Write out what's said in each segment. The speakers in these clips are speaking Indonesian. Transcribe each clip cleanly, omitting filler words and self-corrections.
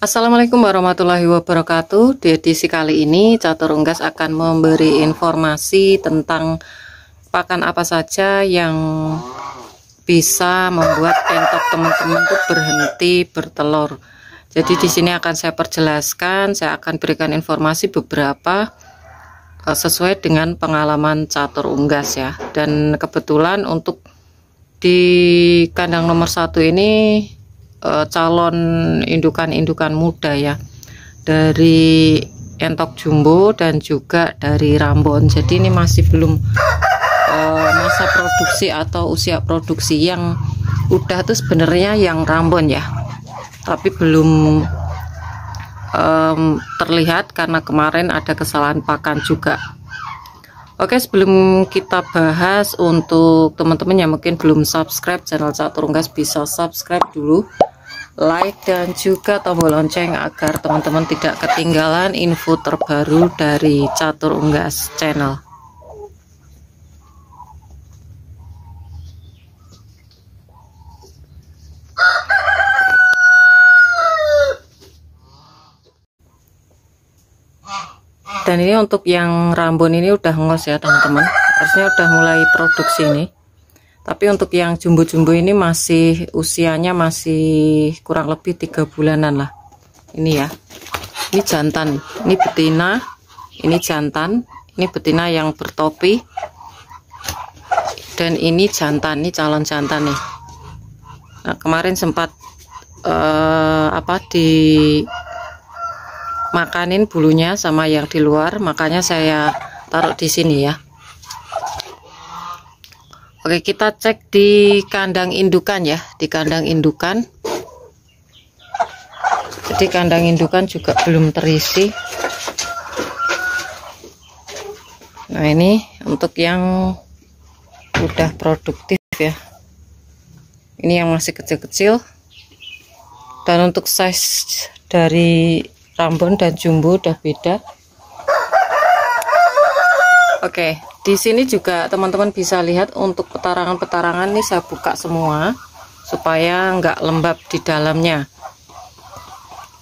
Assalamualaikum warahmatullahi wabarakatuh. Di edisi kali ini Catur Unggas akan memberi informasi tentang pakan apa saja yang bisa membuat entok teman-teman itu berhenti bertelur. Jadi di sini akan saya perjelaskan, saya akan berikan informasi beberapa sesuai dengan pengalaman Catur Unggas ya. Dan kebetulan untuk di kandang nomor 1 ini calon indukan muda ya, dari entok jumbo dan juga dari Rambon. Jadi ini masih belum masa produksi atau usia produksi. Yang udah tuh sebenarnya yang Rambon ya, tapi belum terlihat karena kemarin ada kesalahan pakan juga. Oke, sebelum kita bahas, untuk teman-teman yang mungkin belum subscribe channel Catur Unggas, bisa subscribe dulu, like dan juga tombol lonceng agar teman-teman tidak ketinggalan info terbaru dari Catur Unggas channel. Dan ini untuk yang Rambon ini udah ngos ya teman-teman, harusnya udah mulai produksi ini. Tapi untuk yang jumbo-jumbo ini masih usianya masih kurang lebih 3 bulanan lah. Ini ya, ini jantan, ini betina, ini jantan, ini betina yang bertopi, dan ini jantan, ini calon jantan nih. Nah, kemarin sempat makanin bulunya sama yang di luar, makanya saya taruh di sini ya. Oke, kita cek di kandang indukan ya, di kandang indukan. Jadi kandang indukan juga belum terisi. Nah, ini untuk yang udah produktif ya. Ini yang masih kecil-kecil. Dan untuk size dari Rambon dan jumbo udah beda. Oke, di sini juga teman-teman bisa lihat untuk petarangan-petarangan nih saya buka semua supaya nggak lembab di dalamnya.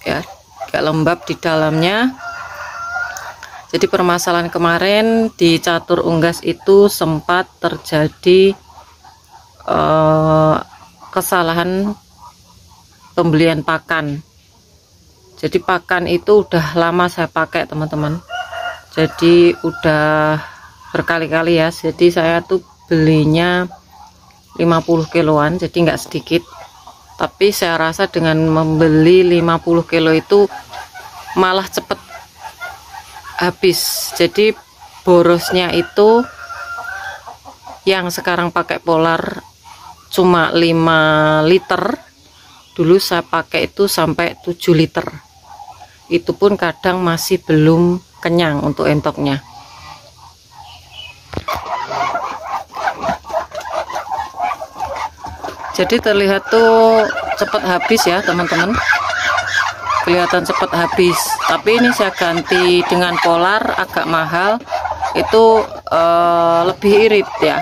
Ya, nggak lembab di dalamnya. Jadi permasalahan kemarin di Catur Unggas itu sempat terjadi kesalahan pembelian pakan. Jadi pakan itu udah lama saya pakai teman-teman, jadi udah berkali-kali ya. Jadi saya tuh belinya 50 kiloan, jadi nggak sedikit. Tapi saya rasa dengan membeli 50 kilo itu malah cepet habis. Jadi borosnya itu yang sekarang pakai polar cuma 5 liter, dulu saya pakai itu sampai 7 liter. Itu pun kadang masih belum kenyang untuk entoknya. Jadi terlihat tuh cepat habis ya teman-teman, kelihatan cepat habis. Tapi ini saya ganti dengan polar agak mahal, itu lebih irit ya.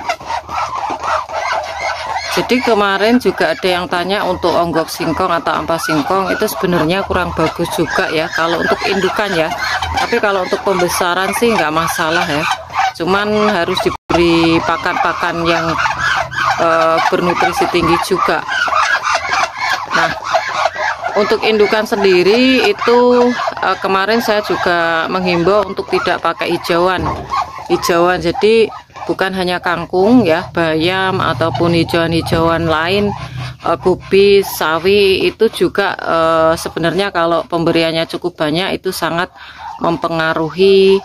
Jadi kemarin juga ada yang tanya untuk onggok singkong atau ampas singkong, itu sebenarnya kurang bagus juga ya kalau untuk indukan ya. Tapi kalau untuk pembesaran sih nggak masalah ya. Cuman harus diberi pakan-pakan yang bernutrisi tinggi juga. Nah, untuk indukan sendiri itu kemarin saya juga menghimbau untuk tidak pakai hijauan. Jadi bukan hanya kangkung ya, bayam ataupun hijauan-hijauan lain, kubis, sawi itu juga sebenarnya kalau pemberiannya cukup banyak itu sangat mempengaruhi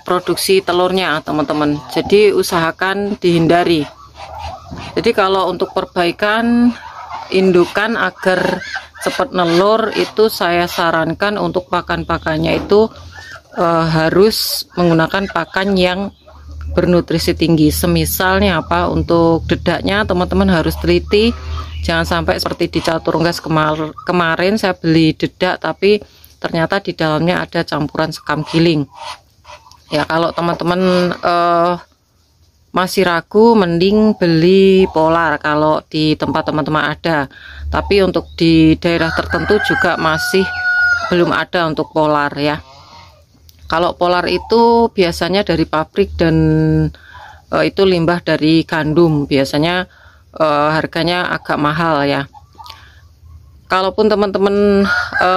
produksi telurnya teman-teman. Jadi usahakan dihindari. Jadi kalau untuk perbaikan indukan agar cepat nelur, itu saya sarankan untuk pakan-pakannya itu harus menggunakan pakan yang bernutrisi tinggi. Semisalnya apa, untuk dedaknya teman-teman harus teliti, jangan sampai seperti di Catur Unggas kemarin saya beli dedak tapi ternyata di dalamnya ada campuran sekam giling ya. Kalau teman-teman masih ragu, mending beli polar kalau di tempat teman-teman ada. Tapi untuk di daerah tertentu juga masih belum ada untuk polar ya. Kalau polar itu biasanya dari pabrik dan itu limbah dari gandum, biasanya harganya agak mahal ya. Kalaupun teman-teman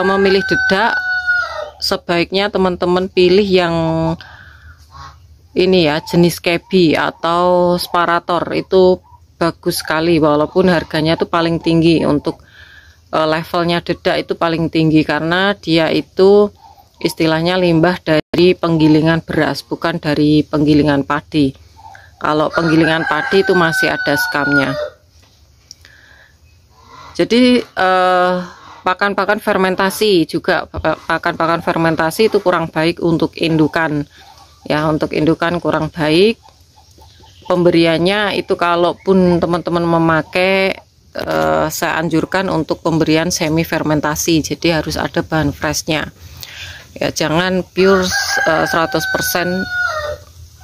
memilih dedak, sebaiknya teman-teman pilih yang ini ya, jenis Kebi atau Sparator. Itu bagus sekali, walaupun harganya tuh paling tinggi. Untuk levelnya dedak itu paling tinggi karena dia itu istilahnya limbah dari penggilingan beras, bukan dari penggilingan padi. Kalau penggilingan padi itu masih ada skamnya. Jadi pakan-pakan fermentasi juga, pakan-pakan fermentasi itu kurang baik untuk indukan ya. Untuk indukan kurang baik pemberiannya itu. Kalaupun teman-teman memakai, saya anjurkan untuk pemberian semi fermentasi, jadi harus ada bahan freshnya ya, jangan pure 100%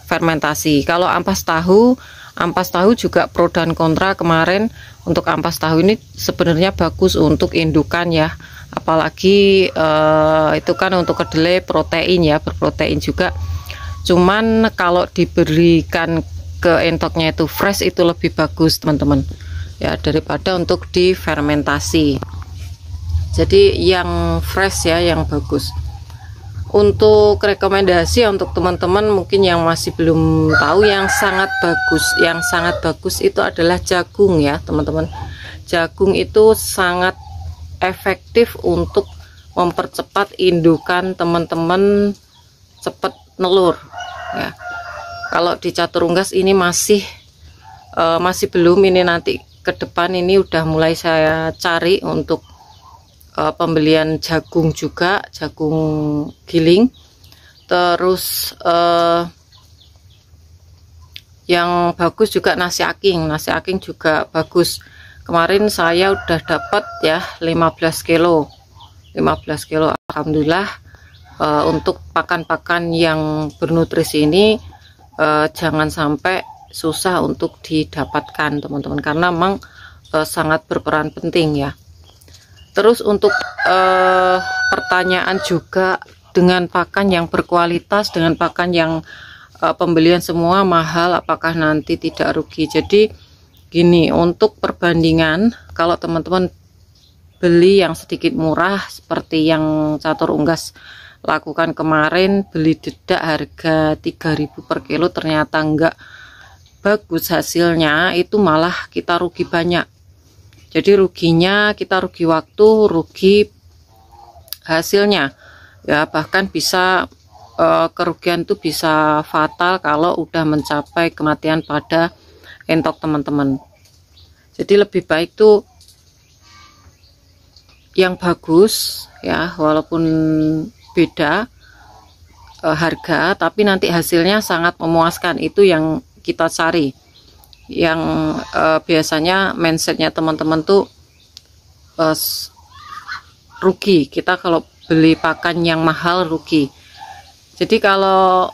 fermentasi. Kalau ampas tahu juga pro dan kontra. Kemarin untuk ampas tahu ini sebenarnya bagus untuk indukan ya, apalagi itu kan untuk kedelai protein ya, berprotein juga. Cuman kalau diberikan ke entoknya itu fresh itu lebih bagus teman-teman ya, daripada untuk difermentasi. Jadi yang fresh ya yang bagus. Untuk rekomendasi untuk teman-teman mungkin yang masih belum tahu, yang sangat bagus itu adalah jagung ya teman-teman. Jagung itu sangat efektif untuk mempercepat indukan teman-teman cepat nelur ya. Kalau di catur unggas ini masih belum, ini nanti ke depan ini udah mulai saya cari untuk pembelian jagung juga, jagung giling. Terus yang bagus juga nasi aking juga bagus. Kemarin saya udah dapat ya 15 kilo alhamdulillah. Untuk pakan-pakan yang bernutrisi ini jangan sampai susah untuk didapatkan teman-teman, karena memang sangat berperan penting ya. Terus untuk pertanyaan juga, dengan pakan yang berkualitas, dengan pakan yang pembelian semua mahal, apakah nanti tidak rugi? Jadi gini, untuk perbandingan, kalau teman-teman beli yang sedikit murah seperti yang catur unggas lakukan kemarin, beli dedak harga 3.000 per kilo, ternyata enggak bagus hasilnya, itu malah kita rugi banyak. Jadi ruginya kita rugi waktu, rugi hasilnya ya, bahkan bisa kerugian itu bisa fatal kalau udah mencapai kematian pada entok teman-teman. Jadi lebih baik tuh yang bagus ya, walaupun beda harga, tapi nanti hasilnya sangat memuaskan. Itu yang kita cari. Yang biasanya mindsetnya teman-teman tuh rugi. Kita kalau beli pakan yang mahal rugi. Jadi kalau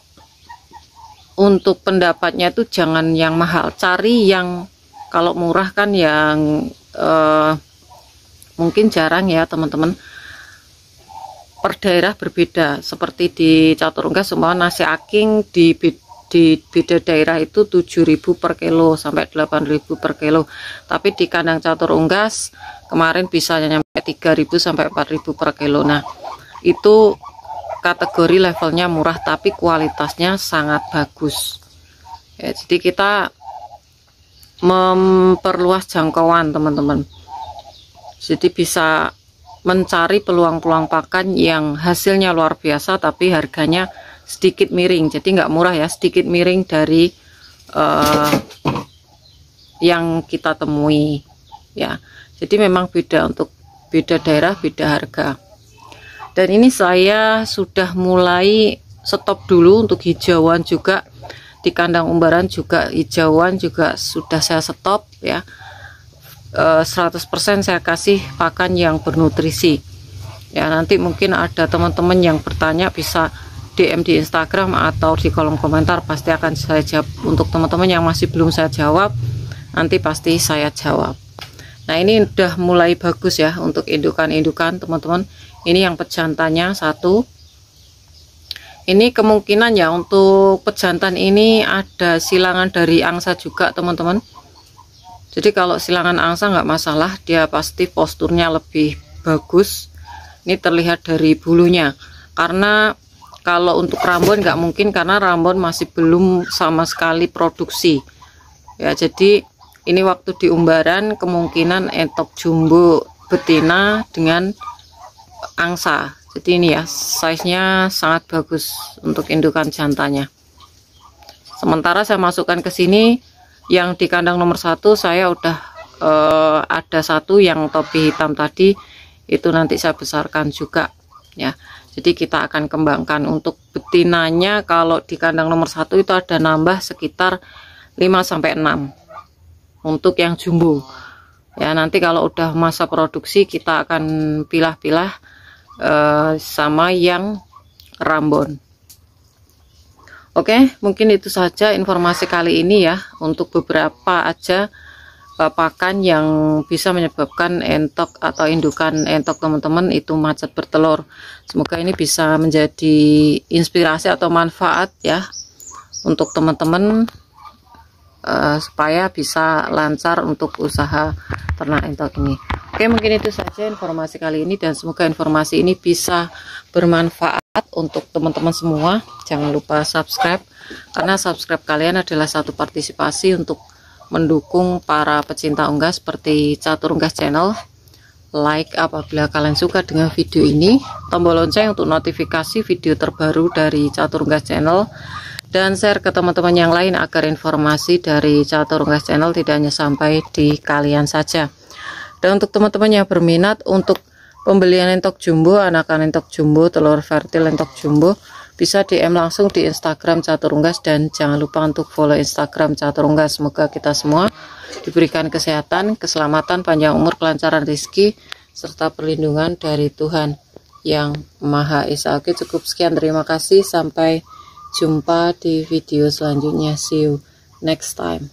untuk pendapatnya itu jangan yang mahal, cari yang kalau murah kan yang mungkin jarang ya teman-teman. Per daerah berbeda. Seperti di catur unggas semua nasi aking di beda daerah itu 7.000 per kilo sampai 8.000 per kilo, tapi di kandang catur unggas kemarin bisa nyampe 3.000 sampai 4.000 per kilo. Nah itu kategori levelnya murah tapi kualitasnya sangat bagus ya. Jadi kita memperluas jangkauan teman-teman, jadi bisa mencari peluang-peluang pakan yang hasilnya luar biasa tapi harganya sedikit miring. Jadi nggak murah ya, sedikit miring dari yang kita temui ya. Jadi memang beda, untuk beda daerah beda harga. Dan ini saya sudah mulai stop dulu untuk hijauan juga. Di kandang umbaran juga hijauan juga sudah saya stop ya. 100% saya kasih pakan yang bernutrisi ya. Nanti mungkin ada teman-teman yang bertanya bisa DM di Instagram atau di kolom komentar, pasti akan saya jawab. Untuk teman-teman yang masih belum saya jawab, nanti pasti saya jawab. Nah, ini udah mulai bagus ya untuk indukan-indukan teman-teman. Ini yang pejantannya satu. Ini kemungkinan ya untuk pejantan ini ada silangan dari angsa juga teman-teman. Jadi kalau silangan angsa nggak masalah, dia pasti posturnya lebih bagus. Ini terlihat dari bulunya. Karena kalau untuk rambon nggak mungkin, karena rambon masih belum sama sekali produksi. Ya, jadi ini waktu di umbaran kemungkinan entok jumbo betina dengan angsa. Jadi ini ya, size-nya sangat bagus untuk indukan jantannya. Sementara saya masukkan ke sini yang di kandang nomor 1, saya udah ada satu yang topi hitam tadi, itu nanti saya besarkan juga ya. Jadi kita akan kembangkan. Untuk betinanya kalau di kandang nomor 1 itu ada nambah sekitar 5-6 untuk yang jumbo ya. Nanti kalau udah masa produksi kita akan pilah-pilah sama yang rambon. Oke, mungkin itu saja informasi kali ini ya, untuk beberapa aja pakan yang bisa menyebabkan entok atau indukan entok teman-teman itu macet bertelur. Semoga ini bisa menjadi inspirasi atau manfaat ya untuk teman-teman, supaya bisa lancar untuk usaha ternak entok ini. Oke, mungkin itu saja informasi kali ini, dan semoga informasi ini bisa bermanfaat untuk teman-teman semua. Jangan lupa subscribe, karena subscribe kalian adalah satu partisipasi untuk mendukung para pecinta unggas seperti Catur Unggas Channel. Like apabila kalian suka dengan video ini, tombol lonceng untuk notifikasi video terbaru dari Catur Unggas Channel, dan share ke teman-teman yang lain agar informasi dari Catur Unggas Channel tidak hanya sampai di kalian saja. Dan untuk teman-teman yang berminat untuk pembelian entok jumbo, anakan entok jumbo, telur fertil entok jumbo, bisa DM langsung di Instagram Catur Unggas, dan jangan lupa untuk follow Instagram Catur Unggas. Semoga kita semua diberikan kesehatan, keselamatan, panjang umur, kelancaran rezeki, serta perlindungan dari Tuhan Yang Maha Esa. Oke, cukup sekian, terima kasih, sampai jumpa di video selanjutnya. See you next time.